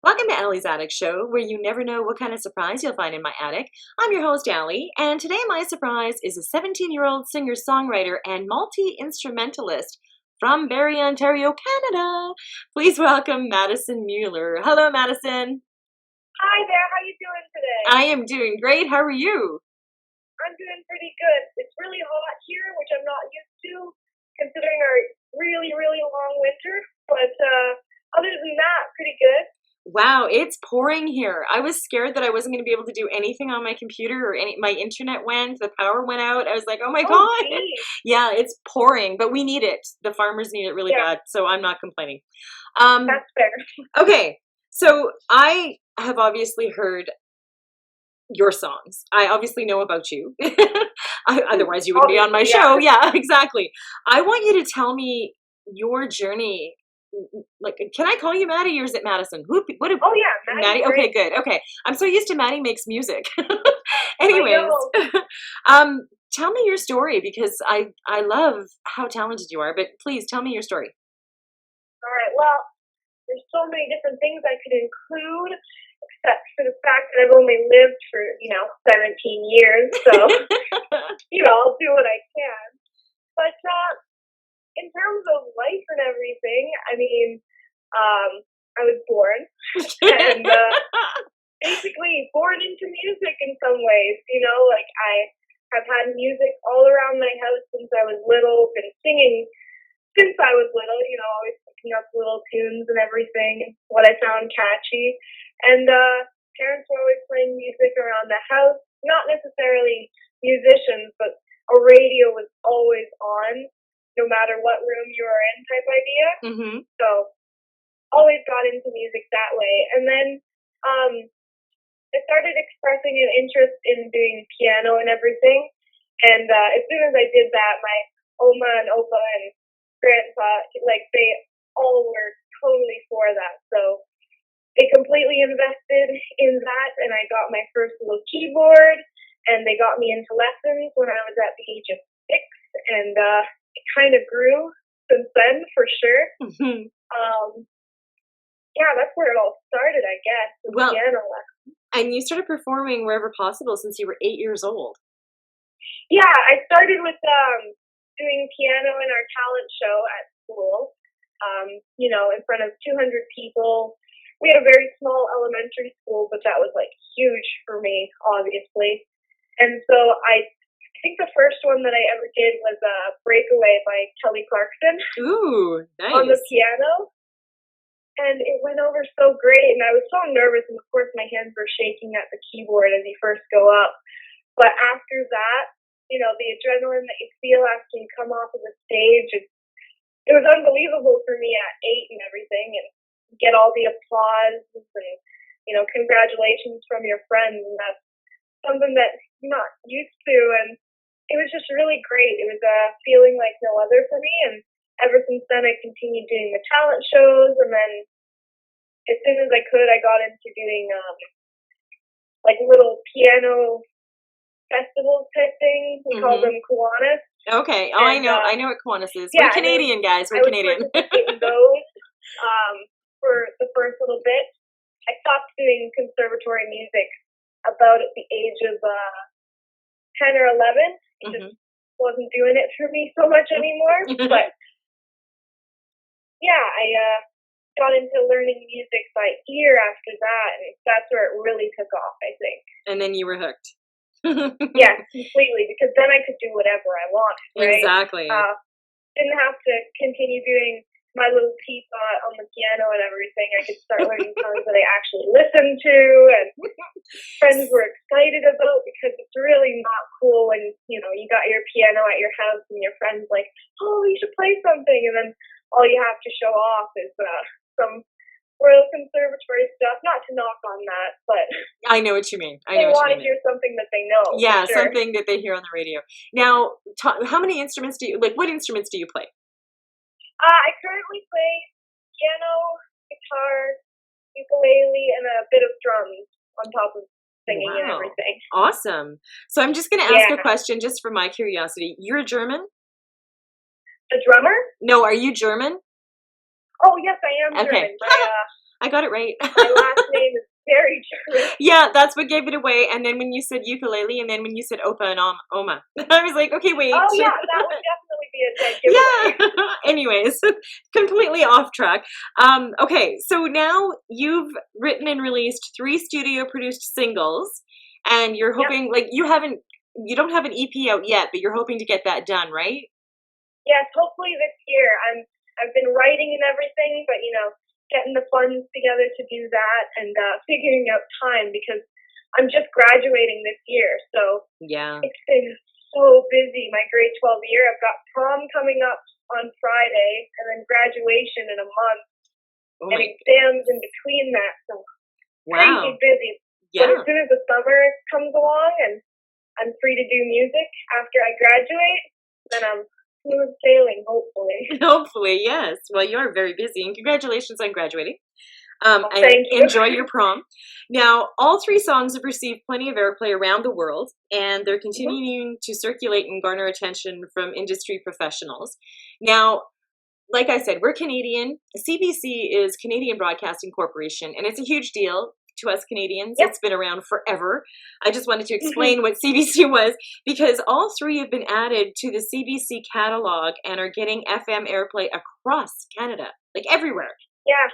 Welcome to Allie's Attic Show, where you never know what kind of surprise you'll find in my attic. I'm your host, Allie, and today my surprise is a 17-year-old singer-songwriter and multi-instrumentalist from Barrie, Ontario, Canada. Please welcome Madison Mueller. Hello, Madison. Hi there, how you doing today? I am doing great. How are you? I'm doing pretty good. It's really hot here, which I'm not used to, considering our really, really long winter. But other than that, pretty good. Wow, it's pouring here. I was scared that I wasn't going to be able to do anything on my computer or my internet went, the power went out. I was like, oh my God. Geez. Yeah, it's pouring, but we need it. The farmers need it really bad, so I'm not complaining. That's fair. Okay, so I have obviously heard your songs. I obviously know about you. Otherwise, you wouldn't be on my show. Yeah, exactly. I want you to tell me your journey. Like, can I call you Maddie or is it Madison? Oh yeah, Maddie. Okay, good. Okay, I'm so used to Maddie makes music. Anyways, tell me your story because I love how talented you are. But please tell me your story. All right. Well, there's so many different things I could include, except for the fact that I've only lived for 17 years. So I'll do what I can. But in terms of life and everything, I mean, I was born and basically born into music in some ways. Like I have had music all around my house since I was little, been singing since I was little, always picking up little tunes and everything, what I found catchy. And parents were always playing music around the house, not necessarily musicians, but a radio was always on, no matter what room you were in type idea. Mm-hmm. So always got into music that way. And then I started expressing an interest in doing piano and everything. And as soon as I did that, my Oma and Opa and Grandpa, they all were totally for that. So they completely invested in that, and I got my first little keyboard, and they got me into lessons when I was at the age of 6, and it kind of grew since then, for sure. Mm-hmm. Yeah, that's where it all started, I guess, with piano lessons. And you started performing wherever possible since you were 8 years old. Yeah, I started with doing piano in our talent show at school, in front of 200 people. We had a very small elementary school, but that was huge for me, obviously. And so I think the first one that I ever did was Breakaway by Kelly Clarkson. Ooh, nice. On the piano. And it went over so great, and I was so nervous, and of course my hands were shaking at the keyboard as you first go up. But after that, the adrenaline that you feel after you come off of the stage, it was unbelievable for me at 8 and everything, and get all the applause and, congratulations from your friends, and that's something that I'm not used to, and it was just really great. It was a feeling like no other for me, and ever since then, I continued doing the talent shows, and then as soon as I could, I got into doing little piano festivals type things. We call them Kiwanis. Okay. Oh, and, I know what Kiwanis is. We're Canadian, guys. We're Canadian. I was those for the first little bit. I stopped doing conservatory music about at the age of 10 or 11. It just wasn't doing it for me so much anymore. But yeah, I got into learning music by ear after that, and that's where it really took off, I think. And then you were hooked. Yeah, completely, because then I could do whatever I wanted, right? Exactly. Didn't have to continue doing my little piece on the piano and everything. I could start learning songs that I actually listened to, and friends were excited about, because it's really not cool when, you got your piano at your house and your friend's like, oh, you should play something, and then all you have to show off is some Royal Conservatory stuff. Not to knock on that, but I know what you mean. They want to hear something that they know. Yeah, something that they hear on the radio. Now, how many instruments do you what instruments do you play? I currently play piano, guitar, ukulele, and a bit of drums on top of singing and everything. Awesome. So I'm just going to ask a question just for my curiosity. You're German? A drummer? No, are you German? Oh, yes, I am German. I got it right. My last name is very German. Yeah, that's what gave it away. And then when you said ukulele, and then when you said opa and oma, I was like, okay, wait. Oh yeah, that would definitely be a dead giveaway. Yeah. Anyways, completely off track. Okay, so now you've written and released 3 studio produced singles, and you're hoping like you don't have an EP out yet, but you're hoping to get that done, right? Yes, hopefully this year. I've been writing and everything, but getting the funds together to do that and figuring out time because I'm just graduating this year. So Yeah. it's been so busy. My grade 12 year. I've got prom coming up on Friday and then graduation in a month and exams in between that. So crazy busy. Yeah. But as soon as the summer comes along and I'm free to do music after I graduate, then I'm smooth sailing, hopefully. Hopefully, yes. Well, you are very busy, and congratulations on graduating. And thank you. enjoy your prom. Now, all 3 songs have received plenty of airplay around the world, and they're continuing to circulate and garner attention from industry professionals. Now, like I said, we're Canadian. CBC is Canadian Broadcasting Corporation, and it's a huge deal to us Canadians. It's been around forever. I just wanted to explain what CBC was because all 3 have been added to the CBC catalog and are getting FM airplay across Canada, like everywhere. Yeah.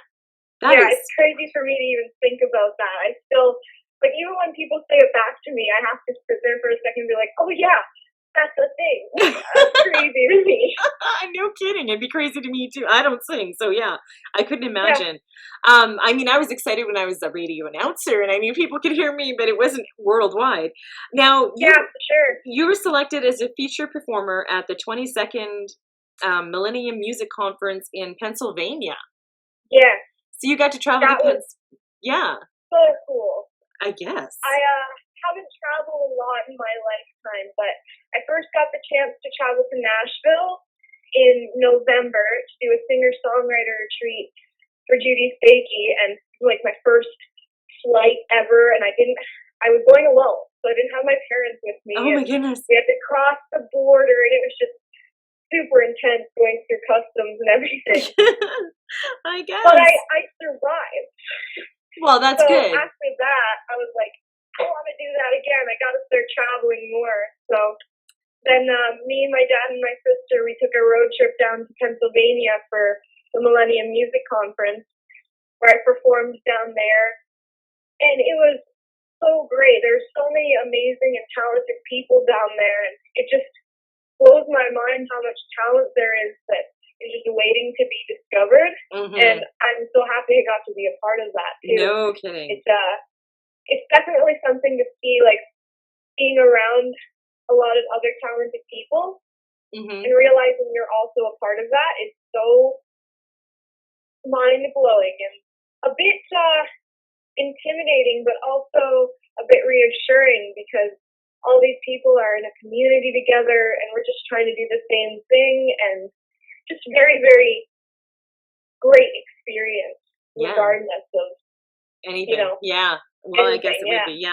It's crazy for me to even think about that. I still, like, even when people say it back to me, I have to sit there for a second and be like, oh yeah, that's a thing. That's crazy to me. No kidding. It'd be crazy to me too. I don't sing, so yeah, I couldn't imagine. Yeah. I mean, I was excited when I was a radio announcer and I knew people could hear me, but it wasn't worldwide. Now, for sure. You were selected as a feature performer at the 22nd Millennium Music Conference in Pennsylvania. Yeah. So you got to travel Yeah. So cool. I guess. I haven't traveled a lot in my lifetime, but I first got the chance to travel to Nashville in November to do a singer-songwriter retreat for Judy Spakey, and like my first flight ever, and I was going alone, so I didn't have my parents with me. Oh my goodness. We had to cross the border, and it was just super intense going through customs and everything. I guess. But I survived. Well, that's good. So after that, I was like, I want to do that again. I got to start traveling more. So then me, my dad, and my sister, we took a road trip down to Pennsylvania for the Millennium Music Conference, where I performed down there. And it was so great. There's so many amazing and talented people down there. And it just blows my mind how much talent there is that is just waiting to be discovered. And I'm so happy I got to be a part of that too. No kidding. It's definitely something to see, like being around a lot of other talented people and realizing you're also a part of that is so mind blowing and a bit intimidating, but also a bit reassuring because all these people are in a community together and we're just trying to do the same thing, and just very, very great experience regardless of anything. Well, anything, I guess it would be,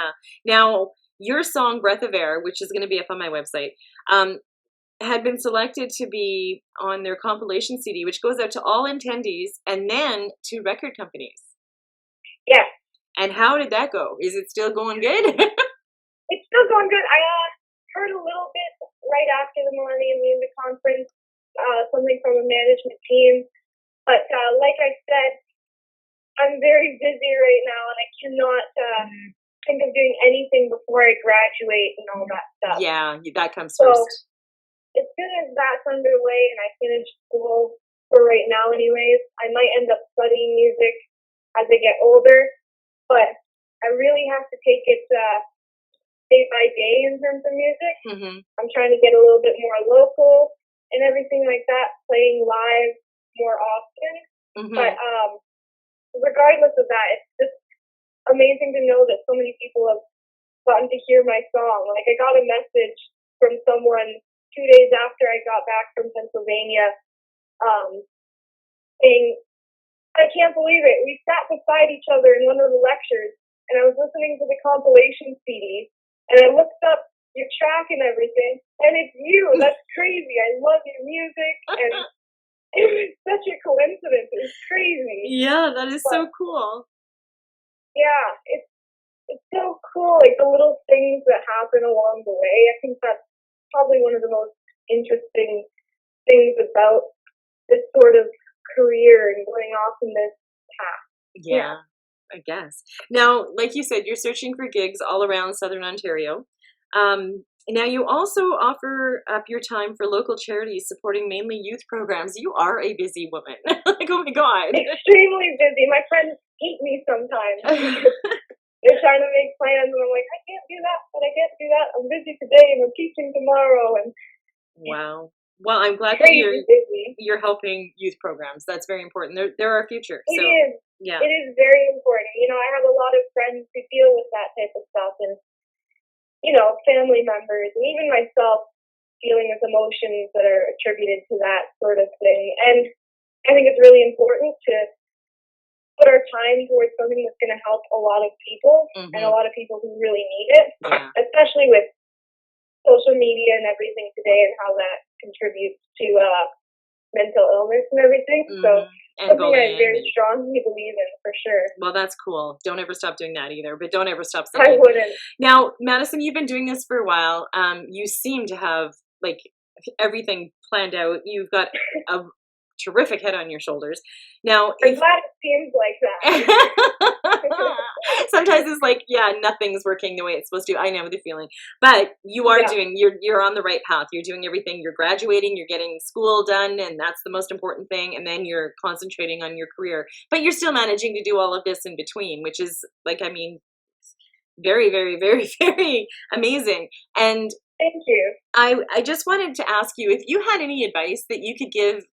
Now, your song Breath of Air, which is going to be up on my website, had been selected to be on their compilation CD, which goes out to all attendees and then to record companies. Yeah. And how did that go? Is it still going good? It's still going good. I heard a little bit right after the Millennium Music Conference, something from a management team. But like I said, I'm very busy right now, and I cannot think of doing anything before I graduate and all that stuff. Yeah, that comes first. So as soon as that's underway and I finish school, for right now anyways, I might end up studying music as I get older. But I really have to take it day by day in terms of music. I'm trying to get a little bit more local and everything like that, playing live more often. But regardless of that, it's just amazing to know that so many people have gotten to hear my song. Like, I got a message from someone 2 days after I got back from Pennsylvania saying, I can't believe it. We sat beside each other in one of the lectures, and I was listening to the compilation CD, and I looked up your track and everything, and it's you. That's crazy. I love your music, It was such a coincidence. It was crazy. Yeah, that is But so cool. yeah, it's so cool. Like the little things that happen along the way. I think that's probably one of the most interesting things about this sort of career and going off in this path. Yeah. Yeah, I guess. Now, like you said, you're searching for gigs all around Southern Ontario. Now, you also offer up your time for local charities supporting mainly youth programs. You are a busy woman. Like, oh my God. Extremely busy. My friends hate me sometimes because they're trying to make plans, and I'm like, I can't do that, but I can't do that. I'm busy today, and I'm teaching tomorrow, and Wow. Well, I'm glad that crazy busy. you're helping youth programs. That's very important. They're our future. It So, is. yeah. It is very important. You know, I have a lot of friends who deal with that type of stuff, and family members, and even myself dealing with emotions that are attributed to that sort of thing. And I think it's really important to put our time towards something that's going to help a lot of people and a Mhm. lot of people who really need it, Yeah. especially with social media and everything today and how that contributes to mental illness and everything. So Mhm. And something I bullying. very strongly believe in for sure. Well, that's cool. Don't ever stop doing that either, but don't ever stop I singing. wouldn't. Now, Madison, you've been doing this for a while. You seem to have like everything planned out. You've got a terrific head on your shoulders. Now, I'm if glad it seems like that. sometimes it's like, yeah, nothing's working the way it's supposed to. I know the feeling, but you are Yeah. doing. You're on the right path. You're doing everything. You're graduating. You're getting school done, and that's the most important thing. And then you're concentrating on your career, but you're still managing to do all of this in between, which is like, I mean, very, very, very, very amazing. And Thank you. I just wanted to ask you if you had any advice that you could give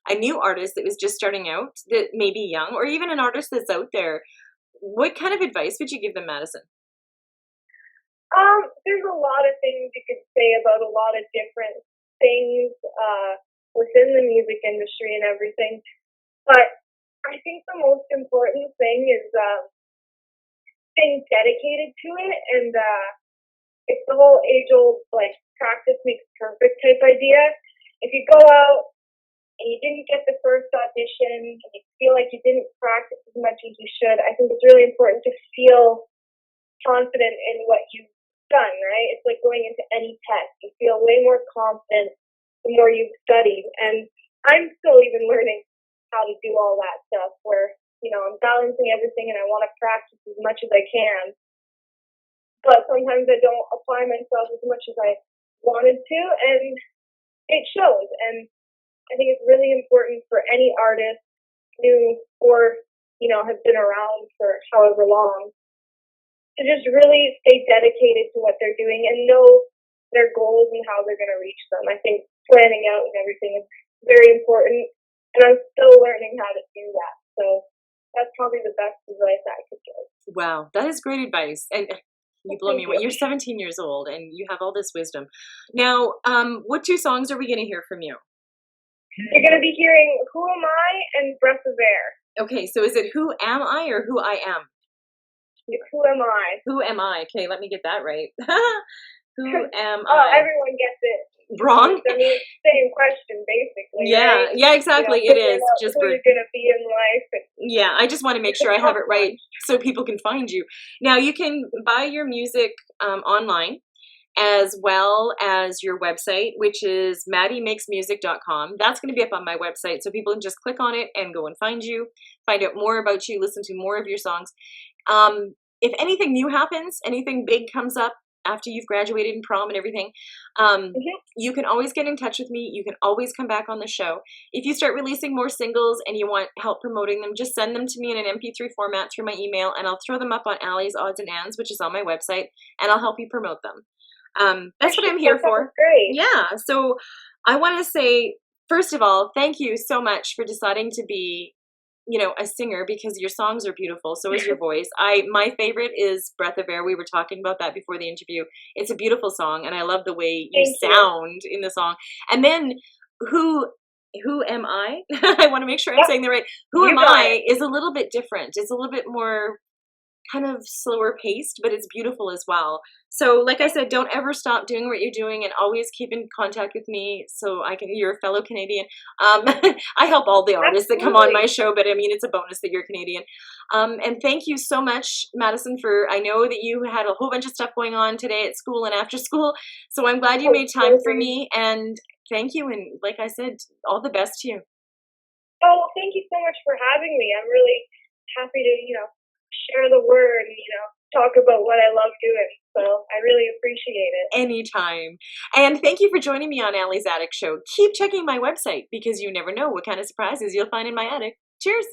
a new artist that was just starting out, that may be young, or even an artist that's out there. What kind of advice would you give them, Madison? There's a lot of things you could say about a lot of different things within the music industry and everything, but I think the most important thing is staying dedicated to it, and it's the whole age-old like practice makes perfect type idea. If you go out and you didn't get the first audition and you feel like you didn't practice as much as you should, I think it's really important to feel confident in what you've done, right? It's like going into any test. You feel way more confident the more you've studied. And I'm still even learning how to do all that stuff where, I'm balancing everything and I want to practice as much as I can. But sometimes I don't apply myself as much as I wanted to, and it shows. And I think it's really important for any artist, new or, has been around for however long, to just really stay dedicated to what they're doing and know their goals and how they're going to reach them. I think planning out and everything is very important, and I'm still learning how to do that. So that's probably the best advice I could give. Wow, that is great advice. And you blow me Thank away. you. You're 17 years old and you have all this wisdom. Now, what two songs are we going to hear from you? You're going to be hearing Who Am I and Breath of Air. Okay, so is it Who Am I or Who I Am? Who am I? Who am I? Okay, let me get that right. Who am Oh, I? everyone gets it. Wrong? I mean, it's the same question, basically. Yeah, right? yeah, exactly. It is. Just who for, you're going to be in life. yeah, I just want to make sure I have it right so people can find you. Now, you can buy your music online, as well as your website, which is maddiemakesmusic.com. That's going to be up on my website, so people can just click on it and go and find you, find out more about you, listen to more of your songs. If anything new happens, anything big comes up after you've graduated in prom and everything, you can always get in touch with me. You can always come back on the show. If you start releasing more singles and you want help promoting them, just send them to me in an MP3 format through my email, and I'll throw them up on Allie's Odds and Ends, which is on my website, and I'll help you promote them. That's what I'm here for. Great. Yeah. So I want to say, first of all, thank you so much for deciding to be, a singer, because your songs are beautiful. So is your voice. My favorite is Breath of Air. We were talking about that before the interview. It's a beautiful song, and I love the way you sound in the song. And then who am I? I want to make sure I'm saying the right. Who am I is a little bit different. It's a little bit more kind of slower paced, but it's beautiful as well. So, like I said, don't ever stop doing what you're doing, and always keep in contact with me so I can. You're a fellow Canadian. I help all the artists that come on my show, but I mean, it's a bonus that you're Canadian. And thank you so much, Madison, for. I know that you had a whole bunch of stuff going on today at school and after school, so I'm glad you made time for me. And thank you, and like I said, all the best to you. Oh, thank you so much for having me. I'm really happy to, share the word and, talk about what I love doing. So I really appreciate it. Anytime. And thank you for joining me on Allie's Attic Show. Keep checking my website because you never know what kind of surprises you'll find in my attic. Cheers.